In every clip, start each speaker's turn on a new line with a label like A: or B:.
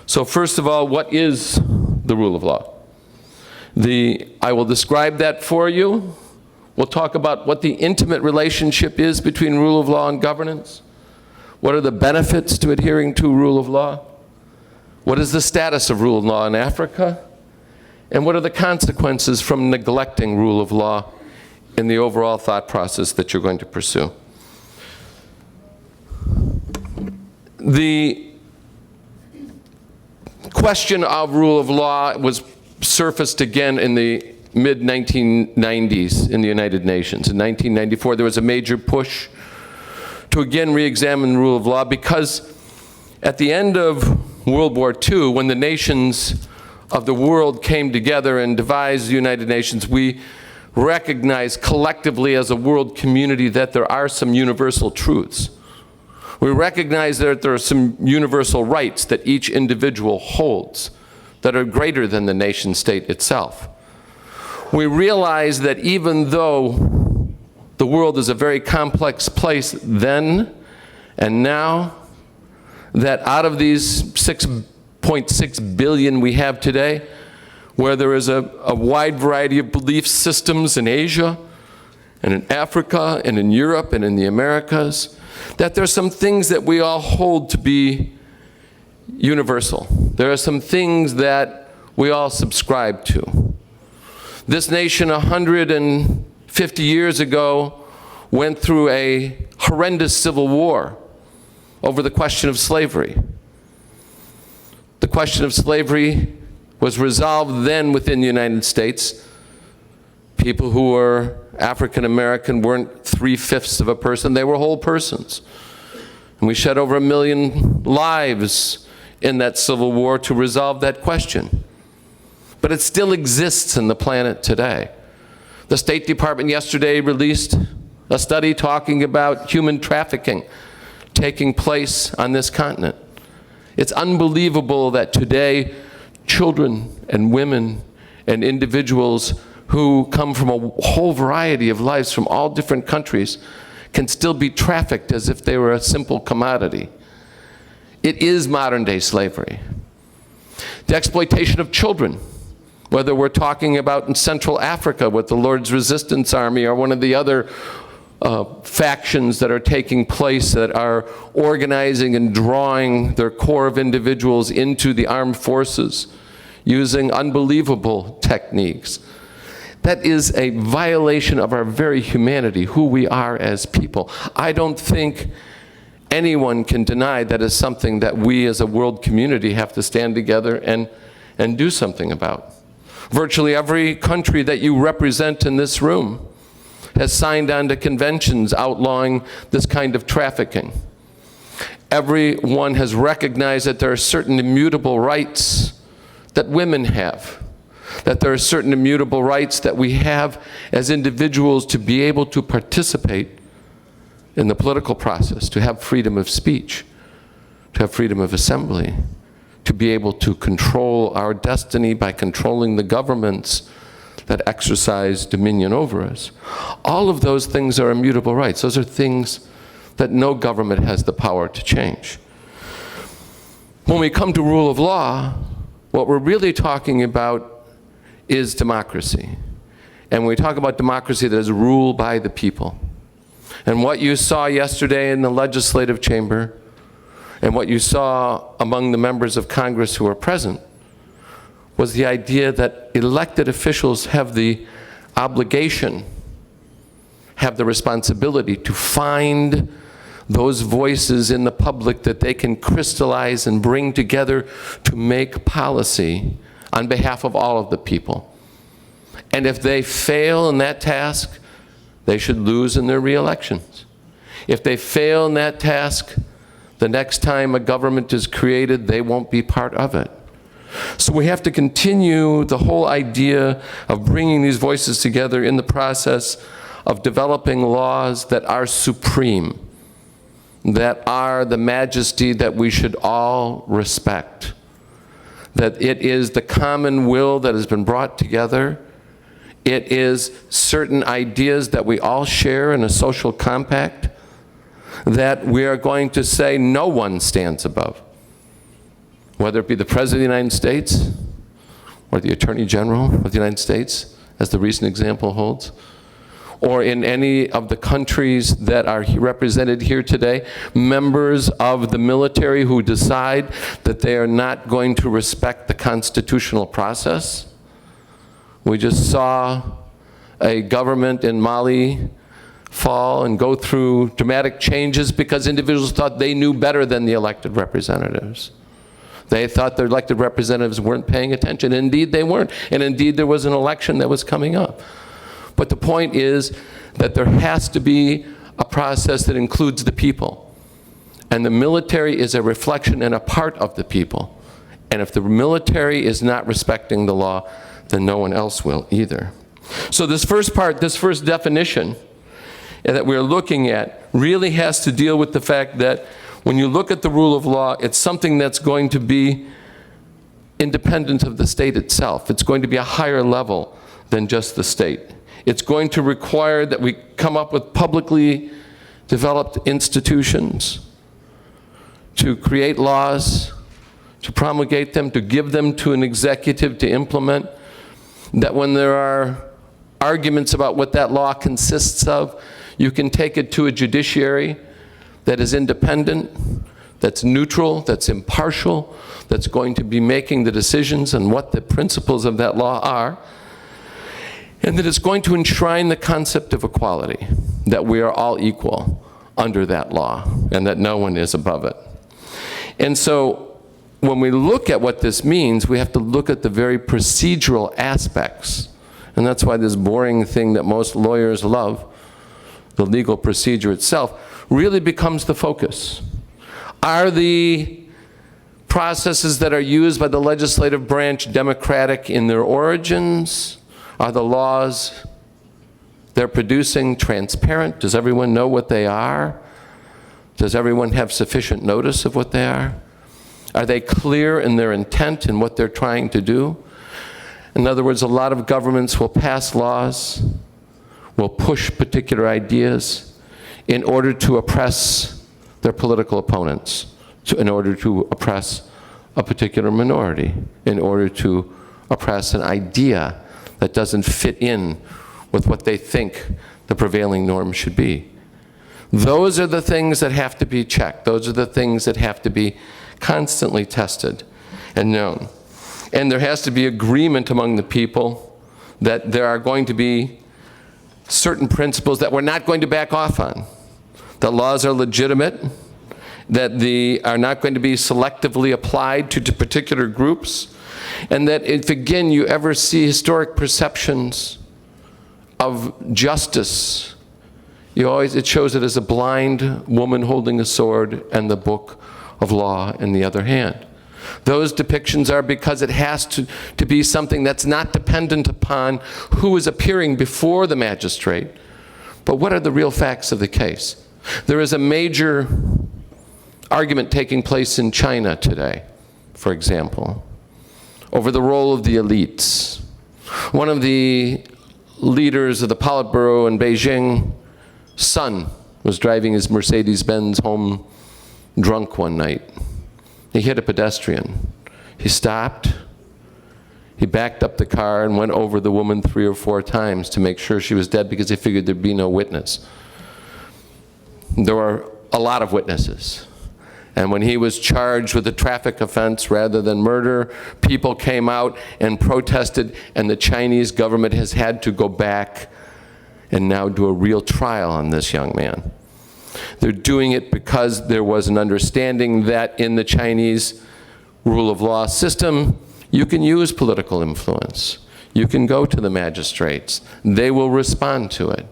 A: So first of all, what is the rule of law? I will describe that for you. We'll talk about what the intimate relationship is between rule of law and governance. What are the benefits to adhering to rule of law? What is the status of rule of law in Africa? And what are the consequences from neglecting rule of law in the overall thought process that you're going to pursue? The question of rule of law was surfaced again in the mid-1990s in the United Nations. In 1994, there was a major push to again re-examine the rule of law because at the end of World War II, when the nations of the world came together and devised the United Nations, we recognized collectively as a world community that there are some universal truths. We recognize that there are some universal rights that each individual holds that are greater than the nation state itself. We realize that even though the world is a very complex place then and now, that out of these 6.6 billion we have today, where there is a wide variety of belief systems in Asia and in Africa and in Europe and in the Americas, that there are some things that we all hold to be universal. There are some things that we all subscribe to. This nation 150 years ago went through a horrendous civil war over the question of slavery. The question of slavery was resolved then within the United States. People who were African American weren't 3/5 of a person, they were whole persons. And we shed over 1 million lives in that civil war to resolve that question. But it still exists in the planet today. The State Department yesterday released a study talking about human trafficking taking place on this continent. It's unbelievable that today children and women and individuals who come from a whole variety of lives from all different countries can still be trafficked as if they were a simple commodity. It is modern-day slavery. The exploitation of children, whether we're talking about in Central Africa with the Lord's Resistance Army or one of the other factions that are taking place that are organizing and drawing their core of individuals into the armed forces using unbelievable techniques. That is a violation of our very humanity, who we are as people. I don't think anyone can deny that is something that we as a world community have to stand together and do something about. Virtually every country that you represent in this room has signed on to conventions outlawing this kind of trafficking. Everyone has recognized that there are certain immutable rights that women have, that there are certain immutable rights that we have as individuals to be able to participate in the political process, to have freedom of speech, to have freedom of assembly, to be able to control our destiny by controlling the governments that exercise dominion over us. All of those things are immutable rights. Those are things that no government has the power to change. When we come to rule of law, what we're really talking about is democracy. And when we talk about democracy, that is ruled by the people. And what you saw yesterday in the legislative chamber, and what you saw among the members of Congress who were present, was the idea that elected officials have the obligation, have the responsibility to find those voices in the public that they can crystallize and bring together to make policy on behalf of all of the people. And if they fail in that task, they should lose in their re-elections. If they fail in that task, the next time a government is created, they won't be part of it. So we have to continue the whole idea of bringing these voices together in the process of developing laws that are supreme, that are the majesty that we should all respect, that it is the common will that has been brought together. It is certain ideas that we all share in a social compact that we are going to say no one stands above. whether it be the President of the United States or the Attorney General of the United States, as the recent example holds, or in any of the countries that are represented here today, members of the military who decide that they are not going to respect the constitutional process. We just saw a government in Mali fall and go through dramatic changes because individuals thought they knew better than the elected representatives. They thought their elected representatives weren't paying attention. Indeed, they weren't. And indeed, there was an election that was coming up. But the point is that there has to be a process that includes the people. And the military is a reflection and a part of the people. And if the military is not respecting the law, then no one else will either. So this first part, this first definition that we're looking at really has to deal with the fact that when you look at the rule of law, it's something that's going to be independent of the state itself. It's going to be a higher level than just the state. It's going to require that we come up with publicly developed institutions to create laws, to promulgate them, to give them to an executive to implement, that when there are arguments about what that law consists of, you can take it to a judiciary that is independent, that's neutral, that's impartial, that's going to be making the decisions on what the principles of that law are, and that it's going to enshrine the concept of equality, that we are all equal under that law, and that no one is above it. And so when we look at what this means, we have to look at the very procedural aspects. And that's why this boring thing that most lawyers love, the legal procedure itself, really becomes the focus. Are the processes that are used by the legislative branch democratic in their origins? Are the laws they're producing transparent? Does everyone know what they are? Does everyone have sufficient notice of what they are? Are they clear in their intent and what they're trying to do? In other words, a lot of governments will pass laws, will push particular ideas in order to oppress their political opponents, in order to oppress a particular minority, in order to oppress an idea that doesn't fit in with what they think the prevailing norm should be. Those are the things that have to be checked. Those are the things that have to be constantly tested and known. And there has to be agreement among the people that there are going to be certain principles that we're not going to back off on. The laws are legitimate, that they are not going to be selectively applied to particular groups, and that if, again, you ever see historic perceptions of justice, it shows it as a blind woman holding a sword and the book of law in the other hand. Those depictions are because it has to be something that's not dependent upon who is appearing before the magistrate, but what are the real facts of the case. There is a major argument taking place in China today, for example, over the role of the elites. One of the leaders of the Politburo in Beijing, son, was driving his Mercedes-Benz home drunk one night. He hit a pedestrian. He stopped. He backed up the car and went over the woman 3 or 4 times to make sure she was dead because he figured there'd be no witness. There were a lot of witnesses. And when he was charged with a traffic offense rather than murder, people came out and protested, and the Chinese government has had to go back and now do a real trial on this young man. They're doing it because there was an understanding that in the Chinese rule of law system, you can use political influence. You can go to the magistrates. They will respond to it.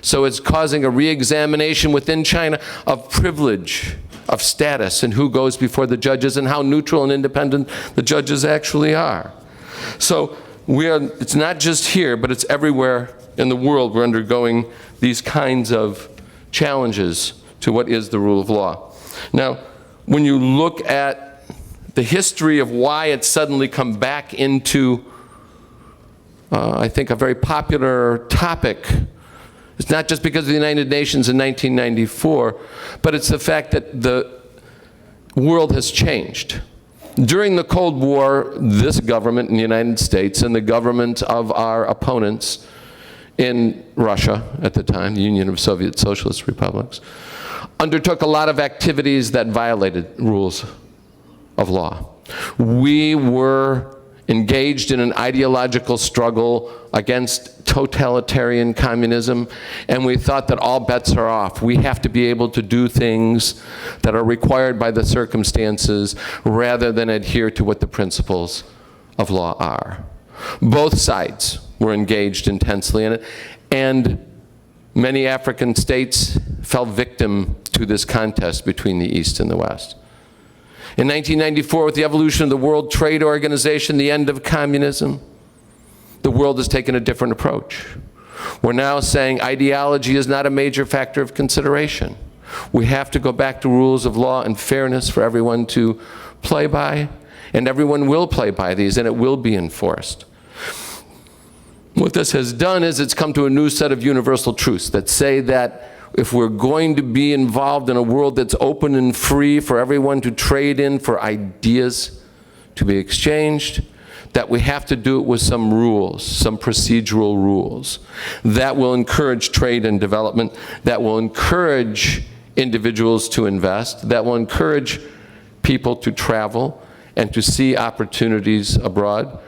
A: So it's causing a re-examination within China of privilege, of status, and who goes before the judges and how neutral and independent the judges actually are. So it's not just here, but it's everywhere in the world. We're undergoing these kinds of challenges to what is the rule of law. Now, when you look at the history of why it's suddenly come back into, I think, a very popular topic, it's not just because of the United Nations in 1994, but it's the fact that the world has changed. During the Cold War, this government in the United States and the government of our opponents in Russia at the time, the Union of Soviet Socialist Republics, undertook a lot of activities that violated rules of law. We were engaged in an ideological struggle against totalitarian communism, and we thought that all bets are off. We have to be able to do things that are required by the circumstances rather than adhere to what the principles of law are. Both sides were engaged intensely in it, and many African states fell victim to this contest between the East and the West. In 1994, with the evolution of the World Trade Organization, the end of communism, the world has taken a different approach. We're now saying ideology is not a major factor of consideration. We have to go back to rules of law and fairness for everyone to play by, and everyone will play by these, and it will be enforced. What this has done is it's come to a new set of universal truths that say that if we're going to be involved in a world that's open and free for everyone to trade in, for ideas to be exchanged, that we have to do it with some rules, some procedural rules that will encourage trade and development, that will encourage individuals to invest, that will encourage people to travel and to see opportunities abroad,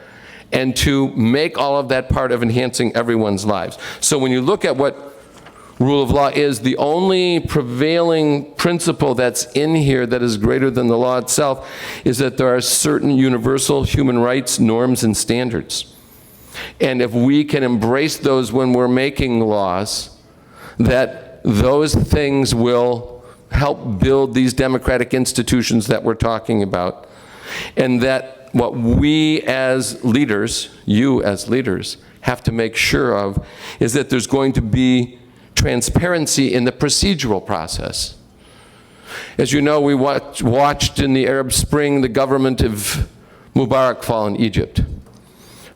A: and to make all of that part of enhancing everyone's lives. So when you look at what rule of law is, the only prevailing principle that's in here that is greater than the law itself is that there are certain universal human rights, norms, and standards. And if we can embrace those when we're making laws, that those things will help build these democratic institutions that we're talking about. And that what we as leaders, you as leaders, have to make sure of is that there's going to be transparency in the procedural process. As you know, we watched in the Arab Spring the government of Mubarak fall in Egypt.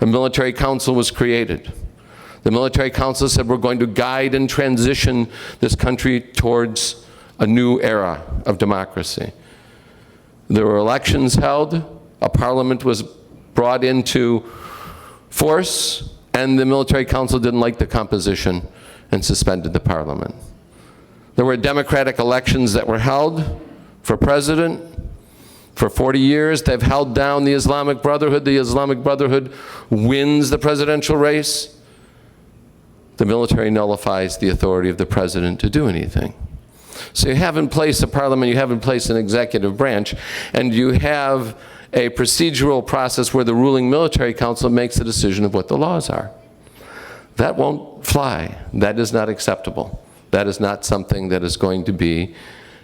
A: A military council was created. The military council said we're going to guide and transition this country towards a new era of democracy. There were elections held, a parliament was brought into force, and the military council didn't like the composition and suspended the parliament. There were democratic elections that were held for president. For 40 years, they've held down the Islamic Brotherhood. The Islamic Brotherhood wins the presidential race. The military nullifies the authority of the president to do anything. So you have in place a parliament, you have in place an executive branch, and you have a procedural process where the ruling military council makes a decision of what the laws are. That won't fly. That is not acceptable. That is not something that is going to be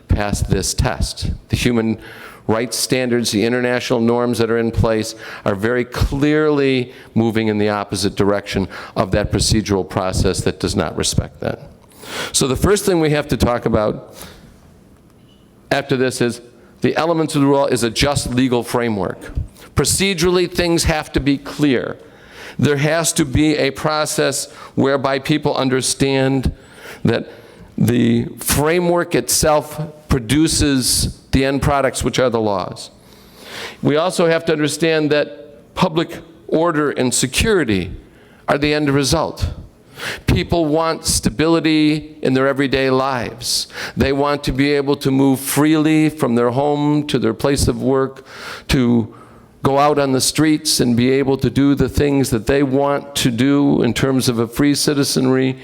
A: past this test. The human rights standards, the international norms that are in place are very clearly moving in the opposite direction of that procedural process that does not respect that. So the first thing we have to talk about after this is the elements of the rule is a just legal framework. Procedurally, things have to be clear. There has to be a process whereby people understand that the framework itself produces the end products, which are the laws. We also have to understand that public order and security are the end result. People want stability in their everyday lives. They want to be able to move freely from their home to their place of work, to go out on the streets and be able to do the things that they want to do in terms of a free citizenry,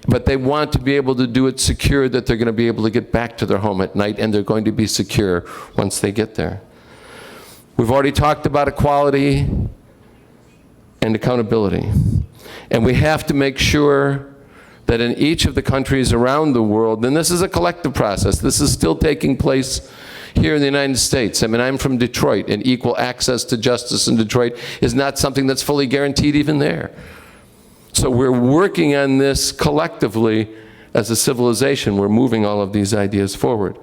A: but they want to be able to do it secure, that they're going to be able to get back to their home at night, and they're going to be secure once they get there. We've already talked about equality and accountability. And we have to make sure that in each of the countries around the world, and this is a collective process, this is still taking place here in the United States. I mean, I'm from Detroit, and equal access to justice in Detroit is not something that's fully guaranteed even there. So we're working on this collectively as a civilization. We're moving all of these ideas forward.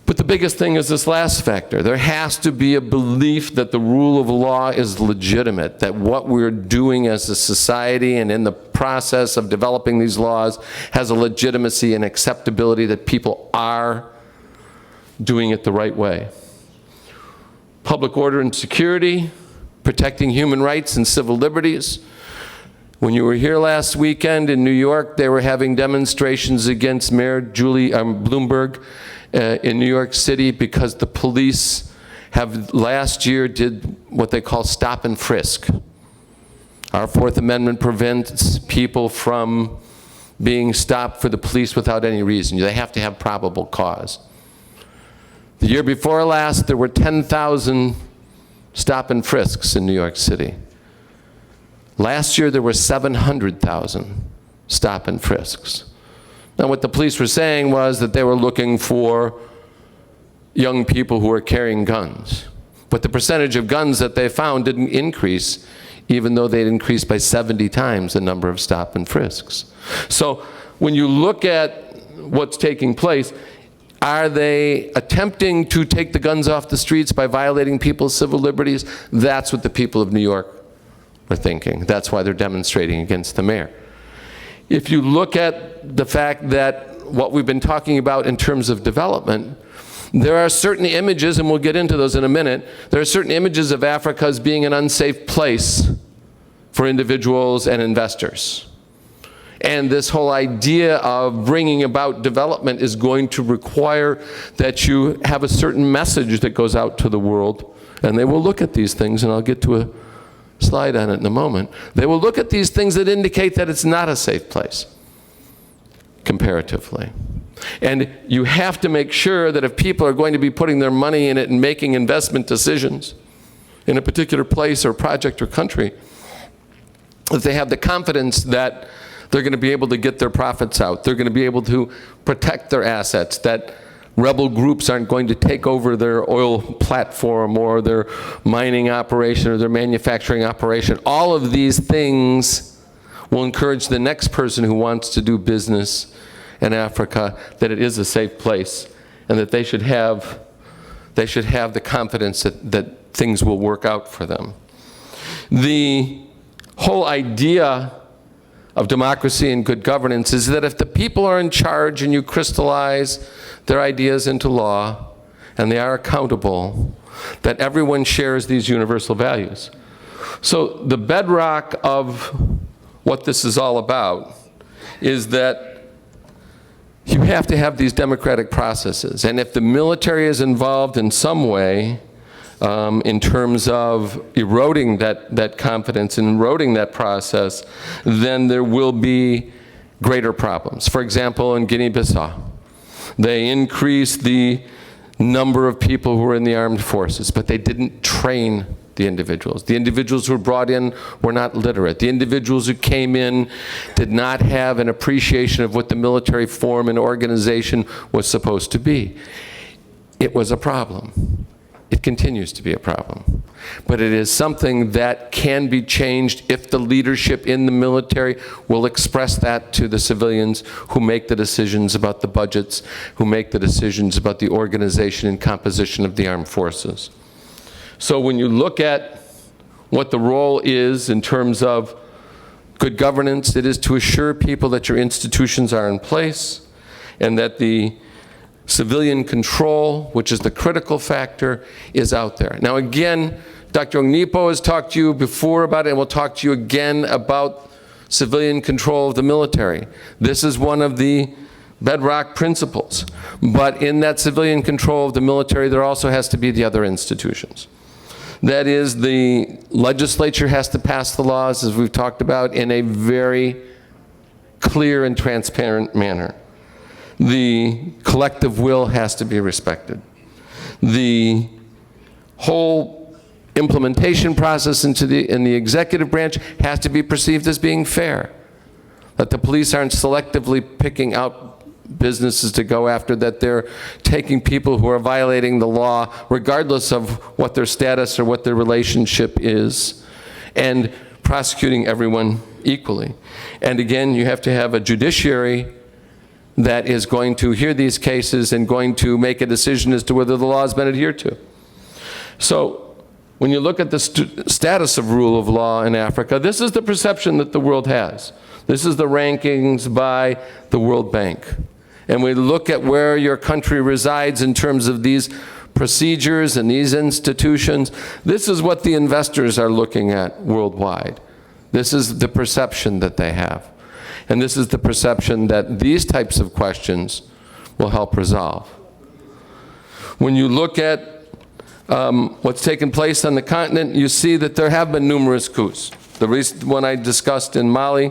A: But the biggest thing is this last factor. There has to be a belief that the rule of law is legitimate, that what we're doing as a society and in the process of developing these laws has a legitimacy and acceptability, that people are doing it the right way. public order and security, protecting human rights and civil liberties. When you were here last weekend in New York, they were having demonstrations against Mayor Bloomberg in New York City because the police have last year did what they call stop and frisk. Our Fourth Amendment prevents people from being stopped for the police without any reason. They have to have probable cause. The year before last, there were 10,000 stop and frisks in New York City. Last year, there were 700,000 stop and frisks. Now, what the police were saying was that they were looking for young people who were carrying guns. But the percentage of guns that they found didn't increase, even though they'd increased by 70 times the number of stop and frisks. So when you look at what's taking place, are they attempting to take the guns off the streets by violating people's civil liberties? That's what the people of New York are thinking. That's why they're demonstrating against the mayor. If you look at the fact that what we've been talking about in terms of development, there are certain images, and we'll get into those in a minute, there are certain images of Africa as being an unsafe place for individuals and investors. And this whole idea of bringing about development is going to require that you have a certain message that goes out to the world. And they will look at these things, and I'll get to a slide on it in a moment. They will look at these things that indicate that it's not a safe place, comparatively. And you have to make sure that if people are going to be putting their money in it and making investment decisions in a particular place or project or country, that they have the confidence that they're going to be able to get their profits out. They're going to be able to protect their assets, that rebel groups aren't going to take over their oil platform or their mining operation or their manufacturing operation. All of these things will encourage the next person who wants to do business in Africa that it is a safe place and that they should have the confidence that things will work out for them. The whole idea of democracy and good governance is that if the people are in charge and you crystallize their ideas into law and they are accountable, that everyone shares these universal values. So the bedrock of what this is all about is that you have to have these democratic processes. And if the military is involved in some way, in terms of eroding that confidence and eroding that process, then there will be greater problems. For example, in Guinea-Bissau, they increased the number of people who were in the armed forces, but they didn't train the individuals. The individuals who were brought in were not literate. The individuals who came in did not have an appreciation of what the military form and organization was supposed to be. It was a problem. It continues to be a problem. But it is something that can be changed if the leadership in the military will express that to the civilians who make the decisions about the budgets, who make the decisions about the organization and composition of the armed forces. So when you look at what the role is in terms of good governance, it is to assure people that your institutions are in place and that the civilian control, which is the critical factor, is out there. Now again, Dr. Ognipo has talked to you before about it, and we'll talk to you again about civilian control of the military. This is one of the bedrock principles. But in that civilian control of the military, there also has to be the other institutions. That is, the legislature has to pass the laws, as we've talked about, in a very clear and transparent manner. The collective will has to be respected. The whole implementation process in the executive branch has to be perceived as being fair. That the police aren't selectively picking out businesses to go after, that they're taking people who are violating the law, regardless of what their status or what their relationship is, and prosecuting everyone equally. And again, you have to have a judiciary that is going to hear these cases and going to make a decision as to whether the law has been adhered to. So when you look at the status of rule of law in Africa, this is the perception that the world has. This is the rankings by the World Bank. And we look at where your country resides in terms of these procedures and these institutions. This is what the investors are looking at worldwide. This is the perception that they have. And this is the perception that these types of questions will help resolve. When you look at what's taken place on the continent, you see that there have been numerous coups. The recent one I discussed in Mali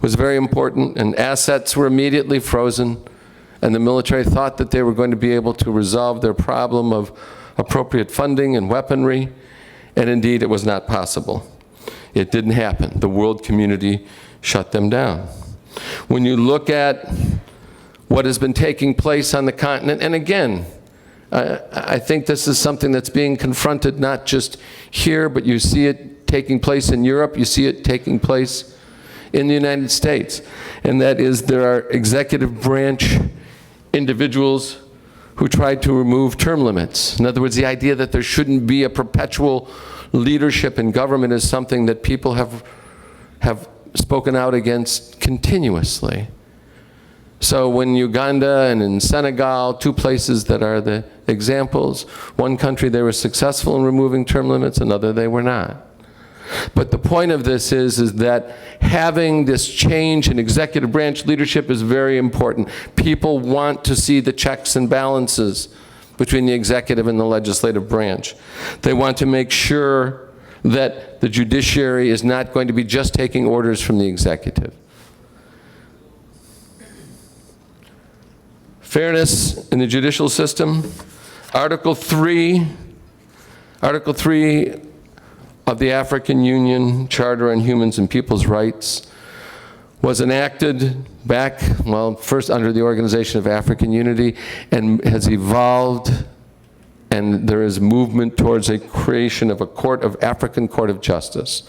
A: was very important, and assets were immediately frozen, and the military thought that they were going to be able to resolve their problem of appropriate funding and weaponry, and indeed it was not possible. It didn't happen. The world community shut them down. When you look at what has been taking place on the continent, and again, I think this is something that's being confronted not just here, but you see it taking place in Europe, you see it taking place in the United States, and that is there are executive branch individuals who tried to remove term limits. In other words, the idea that there shouldn't be a perpetual leadership in government is something that people have spoken out against continuously. So when Uganda and in Senegal, two places that are the examples, one country they were successful in removing term limits, another they were not. But the point of this is that having this change in executive branch leadership is very important. People want to see the checks and balances between the executive and the legislative branch. They want to make sure that the judiciary is not going to be just taking orders from the executive. Fairness in the judicial system. Article 3 of the African Union Charter on Humans and People's Rights was enacted back, well, first under the Organization of African Unity, and has evolved, and there is movement towards a creation of a African Court of Justice.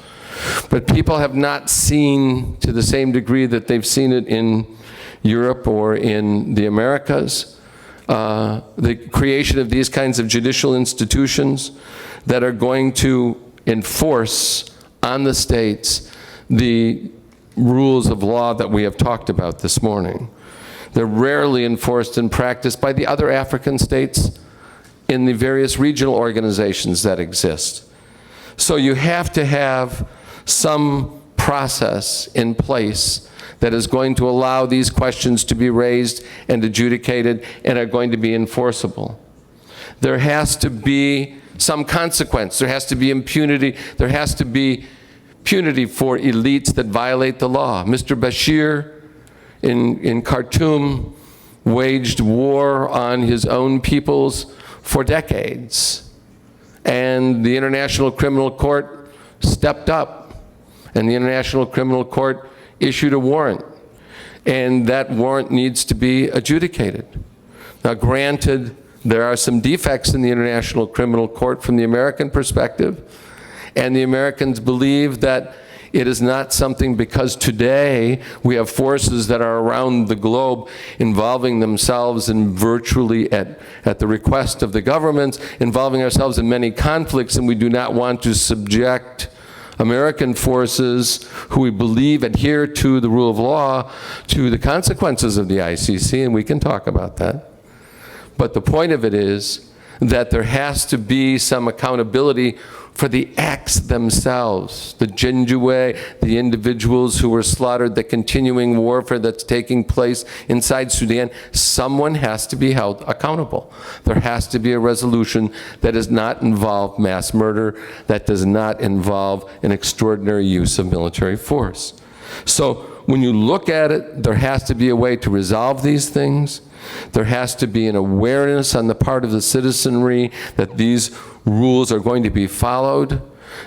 A: But people have not seen, to the same degree that they've seen it in Europe or in the Americas, the creation of these kinds of judicial institutions that are going to enforce on the states the rules of law that we have talked about this morning. They're rarely enforced in practice by the other African states in the various regional organizations that exist. So you have to have some process in place that is going to allow these questions to be raised and adjudicated and are going to be enforceable. There has to be some consequence. There has to be impunity. There has to be punity for elites that violate the law. Mr. Bashir in Khartoum waged war on his own peoples for decades. And the International Criminal Court stepped up. And the International Criminal Court issued a warrant. And that warrant needs to be adjudicated. Now, granted, there are some defects in the International Criminal Court from the American perspective, and the Americans believe that it is not something because today we have forces that are around the globe involving themselves in virtually at the request of the governments, involving ourselves in many conflicts, and we do not want to subject American forces who we believe adhere to the rule of law to the consequences of the ICC, and we can talk about that. But the point of it is that there has to be some accountability for the acts themselves, the Jinjue, the individuals who were slaughtered, the continuing warfare that's taking place inside Sudan. Someone has to be held accountable. There has to be a resolution that does not involve mass murder, that does not involve an extraordinary use of military force. So when you look at it, there has to be a way to resolve these things. There has to be an awareness on the part of the citizenry that these rules are going to be followed.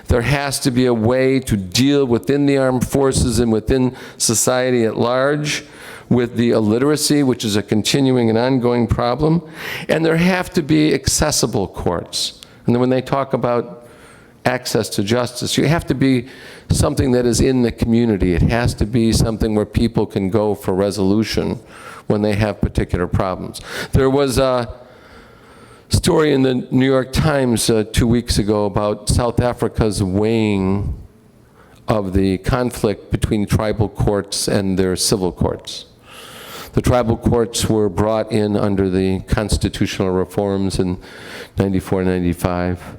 A: There has to be a way to deal within the armed forces and within society at large with the illiteracy, which is a continuing and ongoing problem. And there have to be accessible courts. And then when they talk about access to justice, you have to be something that is in the community. It has to be something where people can go for resolution when they have particular problems. There was a story in the New York Times 2 weeks ago about South Africa's weighing of the conflict between tribal courts and their civil courts. The tribal courts were brought in under the constitutional reforms in 94, 95.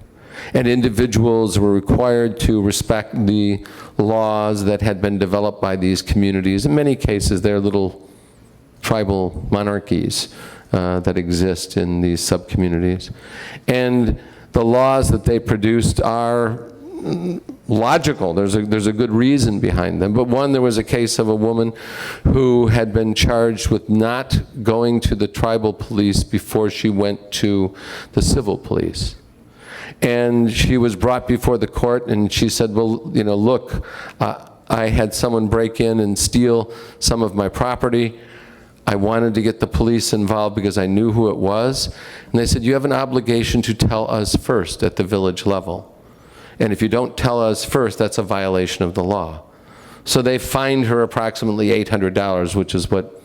A: And individuals were required to respect the laws that had been developed by these communities. In many cases, they're little tribal monarchies that exist in these sub-communities. And the laws that they produced are logical. There's a good reason behind them. But one, there was a case of a woman who had been charged with not going to the tribal police before she went to the civil police. And she was brought before the court, and she said, well, you know, look, I had someone break in and steal some of my property. I wanted to get the police involved because I knew who it was. And they said, you have an obligation to tell us first at the village level. And if you don't tell us first, that's a violation of the law. So they fined her approximately $800, which is what,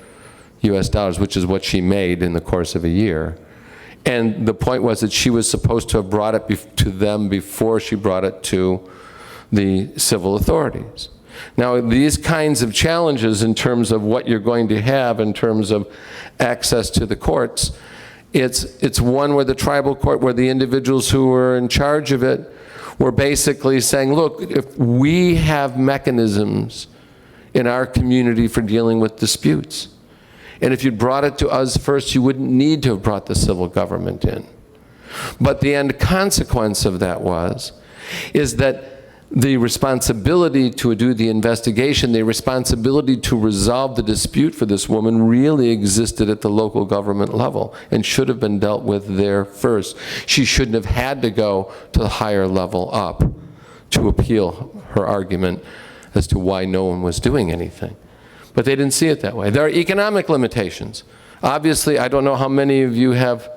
A: US dollars, which is what she made in the course of a year. And the point was that she was supposed to have brought it to them before she brought it to the civil authorities. Now, these kinds of challenges in terms of what you're going to have in terms of access to the courts, it's one where the tribal court, where the individuals who were in charge of it were basically saying, look, if we have mechanisms in our community for dealing with disputes, and if you'd brought it to us first, you wouldn't need to have brought the civil government in. But the end consequence of that is that the responsibility to do the investigation, the responsibility to resolve the dispute for this woman really existed at the local government level and should have been dealt with there first. She shouldn't have had to go to the higher level up to appeal her argument as to why no one was doing anything. But they didn't see it that way. There are economic limitations. Obviously, I don't know how many of you have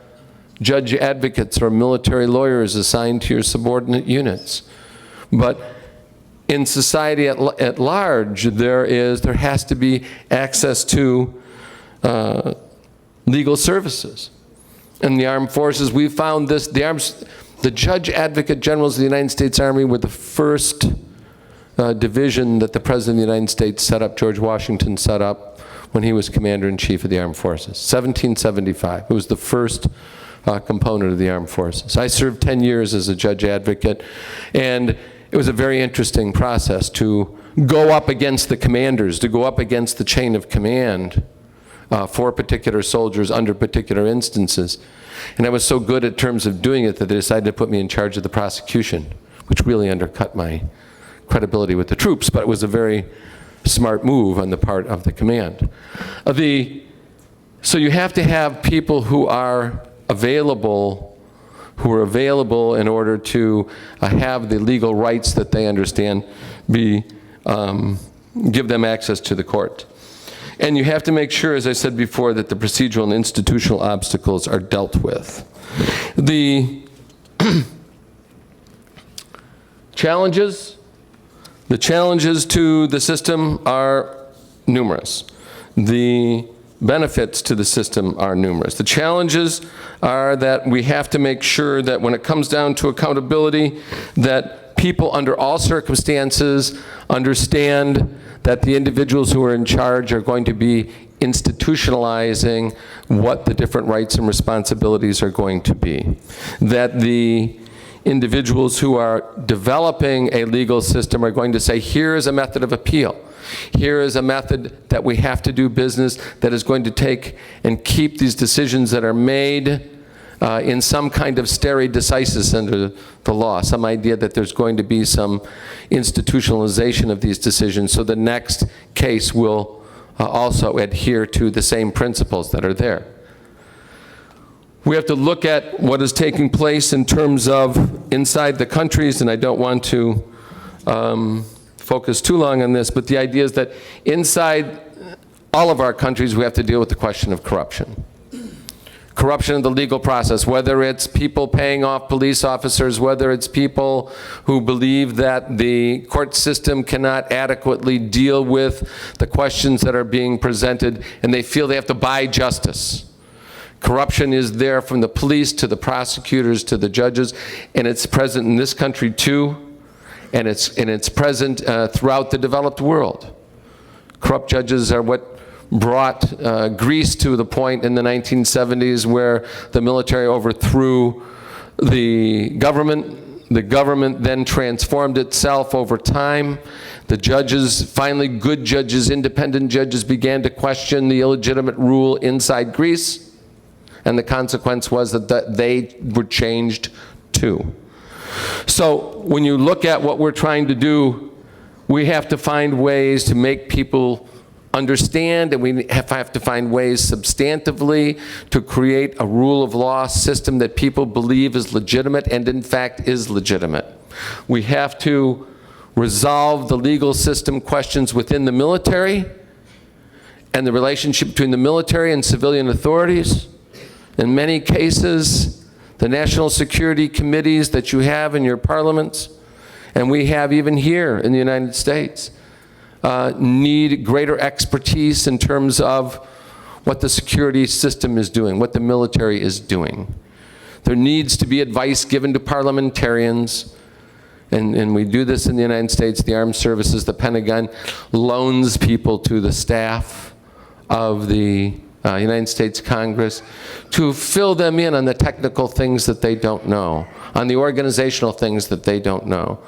A: judge advocates or military lawyers assigned to your subordinate units. But in society at large, there has to be access to legal services. In the armed forces, we found this, the judge advocate generals of the United States Army were the first division that the President of the United States set up, George Washington set up when he was Commander-in-Chief of the Armed Forces, 1775. It was the first component of the Armed Forces. I served 10 years as a judge advocate, and it was a very interesting process to go up against the commanders, to go up against the chain of command for particular soldiers under particular instances. And I was so good in terms of doing it that they decided to put me in charge of the prosecution, which really undercut my credibility with the troops, but it was a very smart move on the part of the command. So you have to have people who are available in order to have the legal rights that they understand give them access to the court. And you have to make sure, as I said before, that the procedural and institutional obstacles are dealt with. The challenges to the system are numerous. The benefits to the system are numerous. The challenges are that we have to make sure that when it comes down to accountability, that people under all circumstances understand that the individuals who are in charge are going to be institutionalizing what the different rights and responsibilities are going to be. That the individuals who are developing a legal system are going to say, here is a method of appeal. Here is a method that we have to do business that is going to take and keep these decisions that are made in some kind of stare decisis under the law, some idea that there's going to be some institutionalization of these decisions, so the next case will also adhere to the same principles that are there. We have to look at what is taking place in terms of inside the countries, and I don't want to focus too long on this, but the idea is that inside all of our countries we have to deal with the question of corruption. Corruption in the legal process, whether it's people paying off police officers, whether it's people who believe that the court system cannot adequately deal with the questions that are being presented and they feel they have to buy justice. Corruption is there from the police to the prosecutors to the judges, and it's present in this country too, and it's present throughout the developed world. Corrupt judges are what brought Greece to the point in the 1970s where the military overthrew the government. The government then transformed itself over time. The judges, finally good judges, independent judges, began to question the illegitimate rule inside Greece, and the consequence was that they were changed too. So when you look at what we're trying to do, we have to find ways to make people understand, and we have to find ways substantively to create a rule of law system that people believe is legitimate and in fact is legitimate. We have to resolve the legal system questions within the military and the relationship between the military and civilian authorities. In many cases, the national security committees that you have in your parliaments, and we have even here in the United States, need greater expertise in terms of what the security system is doing, what the military is doing. There needs to be advice given to parliamentarians, and we do this in the United States. The armed services, the Pentagon, loans people to the staff of the United States Congress to fill them in on the technical things that they don't know, on the organizational things that they don't know.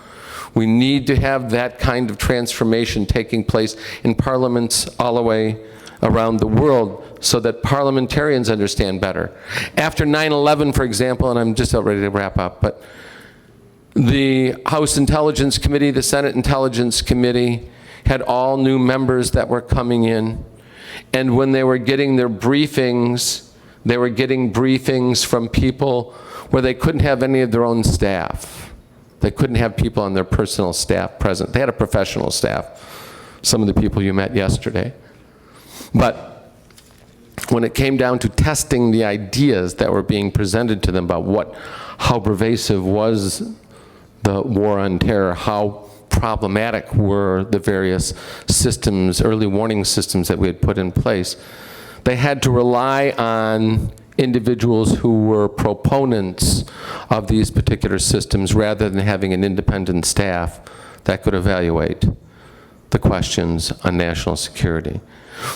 A: We need to have that kind of transformation taking place in parliaments all the way around the world so that parliamentarians understand better. After 9/11, for example, and I'm just about ready to wrap up, but the House Intelligence Committee, the Senate Intelligence Committee had all new members that were coming in. And when they were getting their briefings, they were getting briefings from people where they couldn't have any of their own staff. They couldn't have people on their personal staff present. They had a professional staff, some of the people you met yesterday. But when it came down to testing the ideas that were being presented to them about how pervasive was the war on terror, how problematic were the various systems, early warning systems that we had put in place, they had to rely on individuals who were proponents of these particular systems rather than having an independent staff that could evaluate the questions on national security.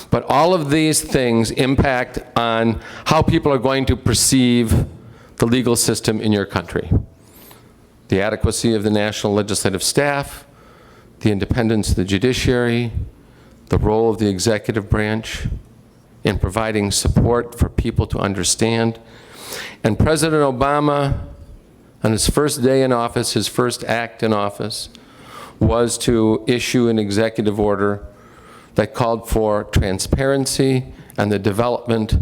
A: But all of these things impact on how people are going to perceive the legal system in your country. The adequacy of the national legislative staff, the independence of the judiciary, the role of the executive branch in providing support for people to understand. And President Obama, on his first day in office, his first act in office, was to issue an executive order that called for transparency and the development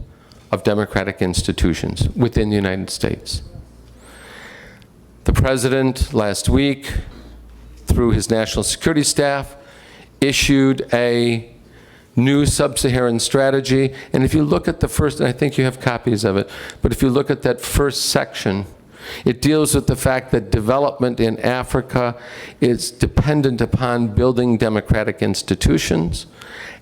A: of democratic institutions within the United States. The President last week, through his national security staff, issued a new sub-Saharan strategy. And if you look at the first, and I think you have copies of it, but if you look at that first section, it deals with the fact that development in Africa is dependent upon building democratic institutions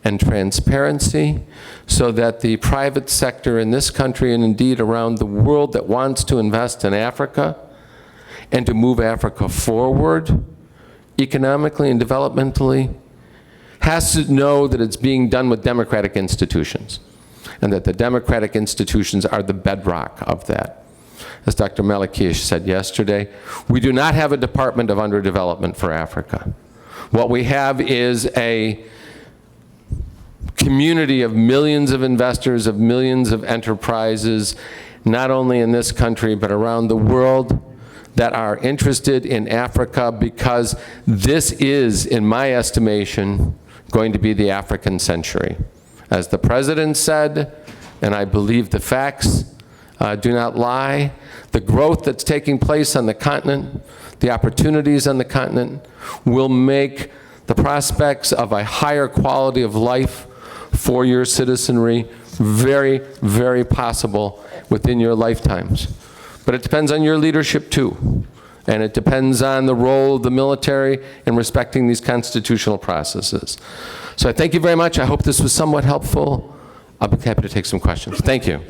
A: and transparency so that the private sector in this country and indeed around the world that wants to invest in Africa and to move Africa forward economically and developmentally has to know that it's being done with democratic institutions and that the democratic institutions are the bedrock of that. As Dr. Malakish said yesterday, we do not have a Department of Underdevelopment for Africa. What we have is a community of millions of investors, of millions of enterprises, not only in this country but around the world, that are interested in Africa because this is, in my estimation, going to be the African century. As the President said, and I believe the facts do not lie, the growth that's taking place on the continent, the opportunities on the continent, will make the prospects of a higher quality of life for your citizenry very, very possible within your lifetimes. But it depends on your leadership too. And it depends on the role of the military in respecting these constitutional processes. So I thank you very much. I hope this was somewhat helpful. I'll be happy to take some questions. Thank you.